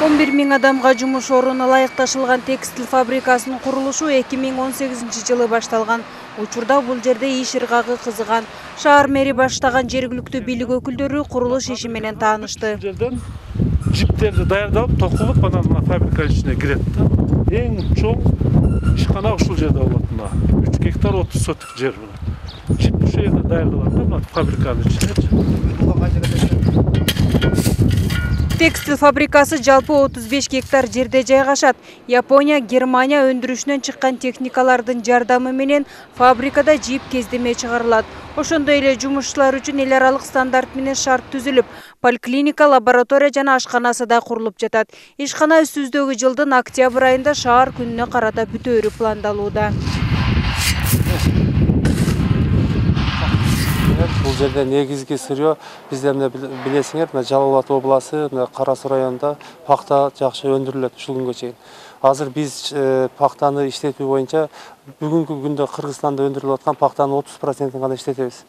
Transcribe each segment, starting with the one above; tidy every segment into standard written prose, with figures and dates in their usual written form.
11 000 адамга жумуш орunu ылайыкташылган текстил фабрикасынын курулушу 2018 жылы башталган. Учурда бул жерде иш ыргагы кызыган. Шаар мэри баштаган жергиликтүү бийлик өкүлдөрү курулуш иши менен таанышты. Жиптерди даярдалып, токулуп, анан фабрика ичине кирет да. Эң чоң ишкана ушул жерде болот. 3 гектар 30 соток жер бул. Жип ушул жерде даярдалат да, фабриканын ичине. Текстил фабрикасы жалпы 35 гектар жерде жайгашат. Япония, Германия өндүрүшүнөн чыккан техникалардын жардамы менен фабрикада жип кездеме чыгарылат. Ошондой эле жумушчулар үчүн эл аралык стандарт менен шарт түзүлүп, поликлиника, лаборатория жана ашканасы да курулуп жатат. Ишкана өсүздөгү жылдын октябрь айында шаар күнүнө карата бүтөөрү пландалууда. Бул жерде негизги сырьё бизде билесиңер, Жалал Абад областы, Кара Суу районунда пахта жакшы өндүрүлөт ушул күнгө чейин. Азыр биз пахтаны иштетүү боюнча бүгүнкү күндө Кыргызстанда өндүрүлүп аткан пахтанын 30% гана иштетебиз.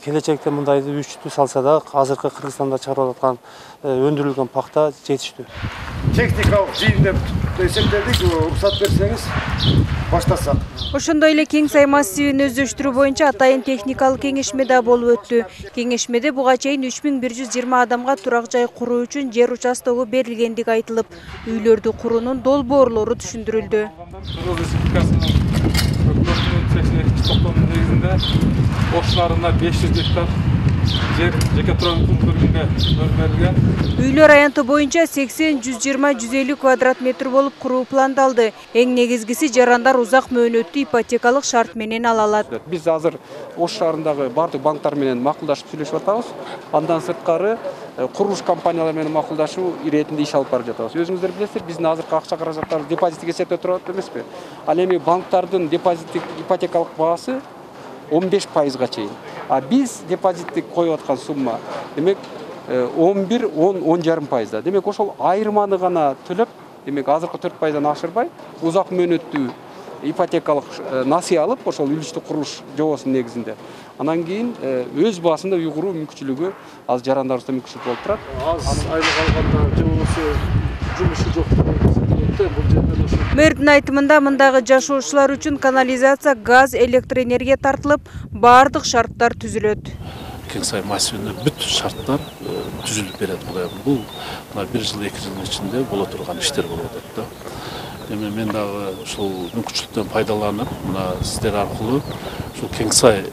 Келечекте мындайды үчтү салса да, азыркы Кыргызстанда чыгарылып аткан өндүрүлгөн пахта жетиштүү. Техникалык жыйын деп эсептедик, уруксат берсеңиз баштасак. Ошондой эле Кең Сай массивин өздөштүрүү боюнча атайын техникалык кеңешме да болуп өттү. Кеңешмеде буга чейин 3120 адамга турак жай куруу үчүн жер участогу берилгендиги айтылып, үйлөрдү куруунун долбоорлору түшүндүрүлдү. Ошларына 500 гектар жер жеке турган пункттарга берилген. Үйлөр аянты боюнча 80, 120, 150 квадрат метр болуп куруу пландалды. Эң негизгиси жарандар узак мөөнөттүү ипотекалык шарт менен ала алат. Биз азыр Ош шаарындагы бардык банктар менен макулдашып сүйлөшүп атабыз. Андан сырткары курулуш компаниялар менен макулдашуу иретинде иш алып барып жатабыз. Өзүңүздөр билесиздер, биздин азыркы акча каражаттары депозиттик эсепте турат эмеспи? Ал эми банктардын депозиттик ипотекалык баасы 15%га чейин. А биз депозиттик коюп аткан сумма демек 11-10,5%. Демек ошол айырманы гана төлөп, демек азыркы 4%дан ашырбай, узак мөөнөттүү ипотекалык насыя алып, ошол үлүчтүү курулуш жобосунун негизинде. Анан кийин өз баасында үй куруу мүмкүнчүлүгү аз жарандарыбызда мүмкүнчүлүк болуп турат. Аз айлык алганда жобосу жумушу жок. Мэрдин айтымында мындагы жашоочулар үчүн канализация, газ, электроэнергия тартылып, бардык шарттар түзүлөт. Кең Сай массивине бүт шарттар түзүлүп берет. Бул 1 жыл 2 жылдын ичинде боло турган иштер болуп атат да. Эми мен дагы ушул мүмкүнчүлүктөн пайдаланып, мына сиздер аркылуу ушул Кең Сай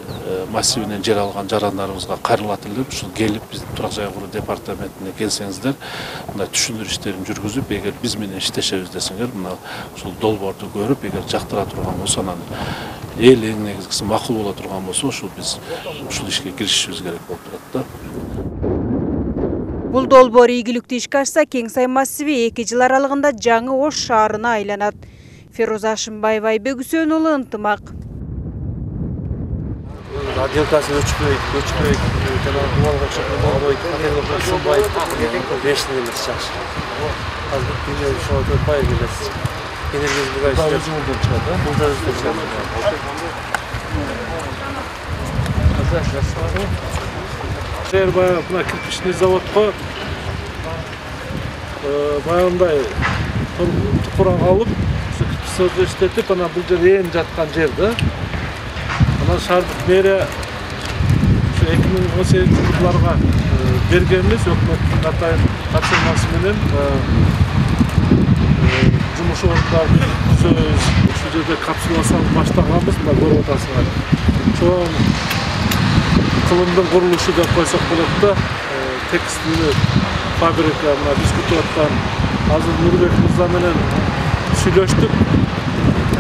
массивинен жер алган жарандарыбызга кайрылат элем, ушул келип биздин турак жай куруу департаментине келсеңиздер, мындай түшүндүрүү иштерин жүргүзүп, эгер биз менен иштешебиз десеңер, мына ушул долбоорду көрүп, эгер жактыра турган болсо, анан эл эң негизгиси макул боло турган болсо, ушул биз ушул ишке киришишибиз керек болуп турат да. Бул долбоор ийгиликтүү ишке ашса, Кең Сай массиви 2 жыл аралыгында жаңы Ош шаарына айланат. Феруза Ашымбаева, Айбек Үсөнұлы, Ынтымак. Отделкасы өчпөйт, жана дуалга окшоп патерлер сынбайт, 5 немес жакшы. Азыр күнү ошо 4% келет. Энергия буга иштеп чыгат, да? Бул да Жер баягы мына кирпичный заводко баягындай тупурак алып, кирпич иштетип, анан бул жер ээн жаткан жер да. Анан шаардык мэрия 2018 жылдарга бергенбиз, өкмөттүн атайын тапшырмасы менен жумуш орундарын түзөбүз. Ушул жерде капсула салып баштаганбыз, мына көрүп атасыңар. Чоң кылымдын курулушу деп койсок болот да. Текстил фабрика, мына биз күтүп аткан азыр Нурбек мырза менен сүйлөштүк.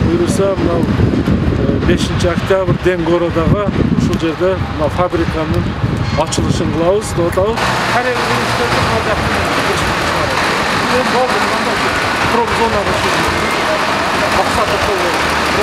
Буюрса, мына 5 октябрь Денгородага ушул жерде мына фабриканын ачылышын кылабыз деп атабыз. Карьер университети промзонада максаты ошол.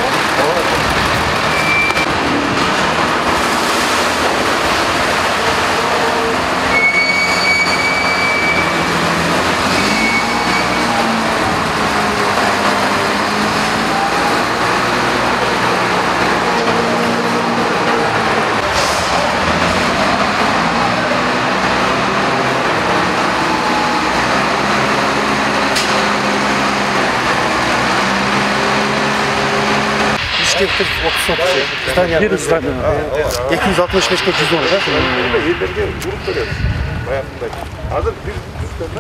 гектар 30 соток жер. Здание. Bir zdание. 265'ke 110 да. Елдерге ұрып береді. Баяғындай. Азыр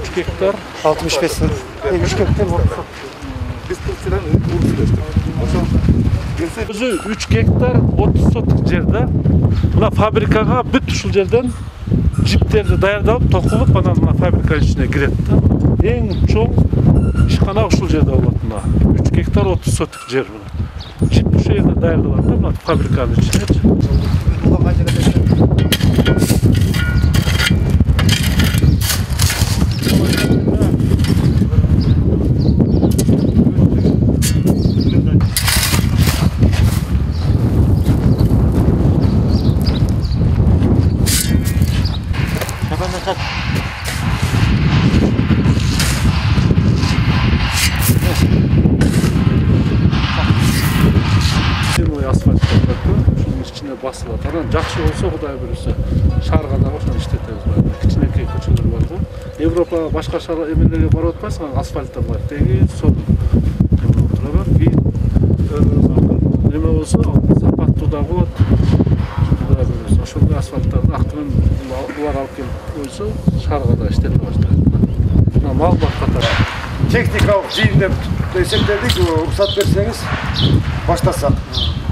3 hektar 65 соток. 3 гектар 30 соток. біз Турциядан ұрып берді. Өзü 3 hektar 30 sotuk жерде. Мына фабрикаға бүт ушул жерден жиптерди даярдалып, токулуп, анан мына фабриканын ичине кирет да. Эң чоң ишкана ушул жерде болот мына. 3 hektar 30 sotuk жер мына. Жип ушул жерде даярдалат да, мына фабриканын ичине. Asfalt şunun içine basılı atar. Жақсы olsa Құдай бұйырса шаарга да ошону иштетебиз. Кичинекей көчөлөр бар да. Европа башка шаар эмелерге барып атпайсың, асфальттар бар. Теги сол турабы. Эме болсо сапаттуу да болот. Құдай бұйырса ошондой асфальттарды актымен булар алып келип койсо шаарга да иштете баштайт. Мына мал баккатар. Техникалық жиын деп есептедік, рұқсат берсеңіз баштасақ.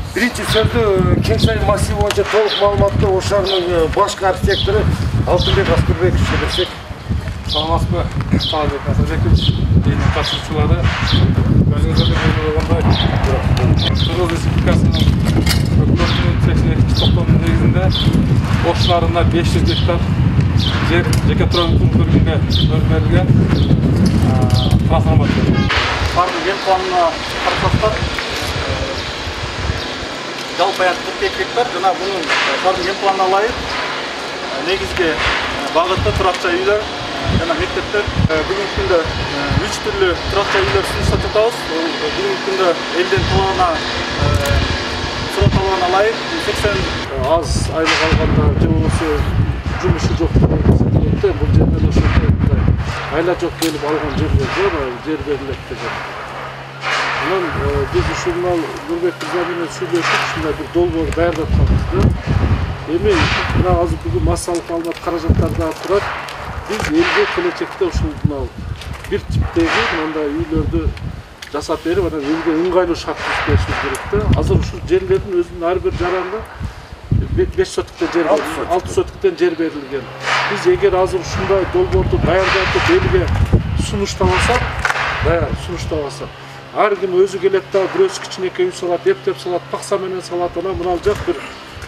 Бірінші сөзді Кеңсай массиві бойынша толық маалыматты ошағының башқы архитекторы Алтынбек Аскербековичке берсек. Саламатсызбы, Талабек Асылбекович, дейін қатысушылары. Өзіңіздерді белгілі болғандай, Қырғыз Республикасының үкіметінің 82 топтамының негізінде ошыларына 500 гектар жер жеке тұрғын үй бөлігінде бөлінген трансформация. Шаһардың ел планына қарасақ, жалпы 42 гектар, жана бұның шаһардың ел планына лайық негізгі бағытта тұрақжай үйлер жана мектептер. Бүгінгі күнде 3 түрлі тұрақжай үйлер ұсыныстап жатабыз. Бүгінгі күнде елден талабына лайық 80 аз айлық алғанда же болмаса жұмысы жоқ деген бұл жерден ошондай айла жоқ келіп алған жерлер бар, жер берилет деген. Анан биз ушунал Нурбек мырза менен сүйлөшүп, ушундай бир долбоор даярдатканбыз да. Эми мына азыр бүгүн массалык маалымат каражаттар да турат. Биз элге келечекте ушул мына бир типтеги мындай үйлөрдү жасап берип, анан элге ыңгайлуу шарт беришибиз керек да. Азыр ушул жерлердин өзүнүн ар бир жаранында 5 сотуктан жер, 6 сотуктан жер берилген. Biz eğer hazır ушундай долбоорду даярдатып элге сунуштабасак, даяр сунуштабасак, ар ким өзү келет да бирөөсү кичинекей үй салат, эптеп салат, пакса менен салат, анан мына жак бир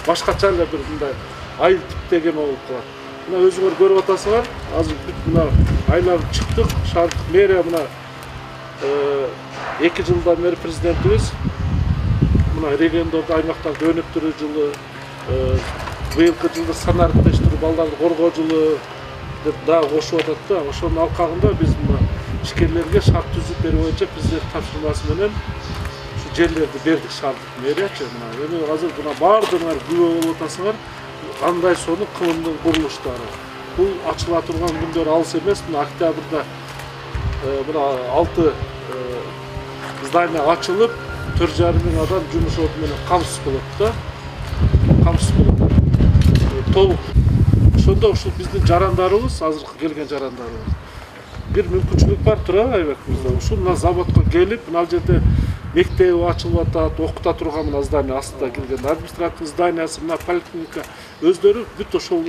башкача эле бир мындай айыл типтеген болуп калат. Мына өзүңөр көрүп атасыңар, азыр бүт мына айлар чыктык, шаардык мэрия мына 2 жылдан бери президентибиз мына региондорду аймактарды өнүктүрүү жылы, быйылкы жылды санариктештирүү, балдарды коргоо жылы деп дагы кошуп атат да. Ошонун алкагында биз мына ишкерлерге шарт түзүп берүү боюнча президент тапшырмасы менен ушу жерлерди бердик шаардык мэриячы. Мына эми азыр мына баардыгыңар күбө болуп атасыңар, кандай сонун кылымдын курулуштары. Бул ачыла турган күндөр алыс эмес. Мына октябрда мына 6 здание ачылып, 4,5 миң адам жумуш орду менен камсыз болот да. Камсыз болот. Толук. Ошондо ушул биздин жарандарыбыз, азыркы келген жарандарыбыз. Бир мүмкүнчүлүк бар турабы Айбек мырза? Ушул мына заводко келип, мына жерде мектеби ачылып атат, окута турган мына здание астында келген административный зданиясы, мына поликлиника өздөрү бүт ошол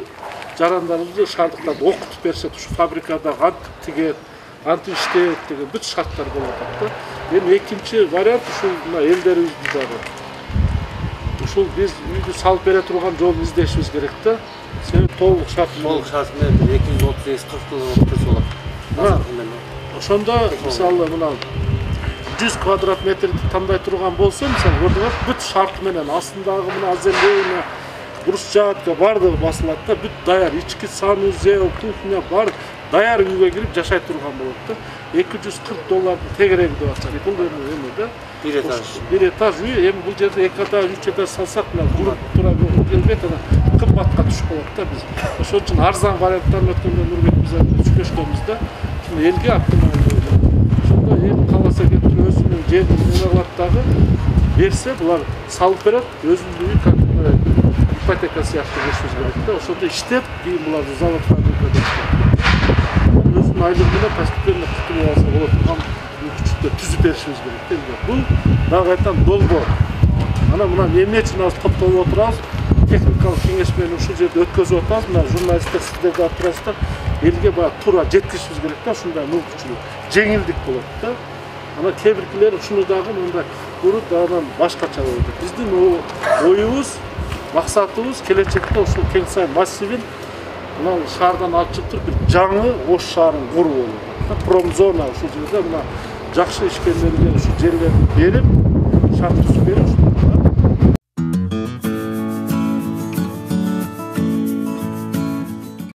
жарандарыбызды шаардыктарды окутуп беришет, ушу фабрикада кантип тигет, кантип иштейт деген бүт шарттар болуп атат да. Эми экинчи вариант ушул мына элдерибизди дагы ушул биз үйдү салып бере турган жолду издешибиз керек да. Себеби толук шарт менен 238-40 болот. Ошондо мисалы мына 100 квадрат метрди тандай турган болсо, мисалы көрдүңөр, бүт шарт менен астындагы мына аземлейна, брусчатка бардыгы басылат да, бүт даяр, ички санузел, кухня бар, даяр үйгө кирип жашай турган болот да. $240 тегереги деп атат. Бул эми да. Bir etaj үй, эми бул жерде 2 этаж, 3 этаж салсак, мына куруп тура келбейт, анан кымбатка түшүп калат да биз. Ошон үчүн арзан варианттарын өткөндө Нурбек мырза сүйлөшкөнбүз да. Элге оптималдуу. Ошондо эл кааласа келип өзүнүн жерин эме кылат дагы, берсе булар салып берет, өзүнүн үйүн как ипотека сыяктуу беришибиз керек да. Ошондо иштеп, кийин буларды завод фабрикада иштеп өзүнүн айлыгы менен постепенно кутулуп алса болот турган мүмкүнчүлүктөр түзүп беришибиз керек да. Бул дагы айтам долбоор. Ана мына эмне үчүн азыр топтолуп отурабыз? Техникалык кеңеш менен ушул жерде өткөзүп атабыз. Мына журналисттер сиздер да турасыздар. Элге баягы туура жеткизишибиз керек да, ушундай мүмкүнчүлүк. Жеңилдик болот да. Ана кебиркилер ушуну дагы мындай куруп дагы башкача болот. Биздин оюбуз, максатыбыз келечекте ушул Кеңсай массивин мына шаардан алып чыгып туруп бир жаңы Ош шаарын куруу болот. Промзона ушул жерде мына жакшы ишкерлерге ушул жерлерди берип, шарт түзүп берип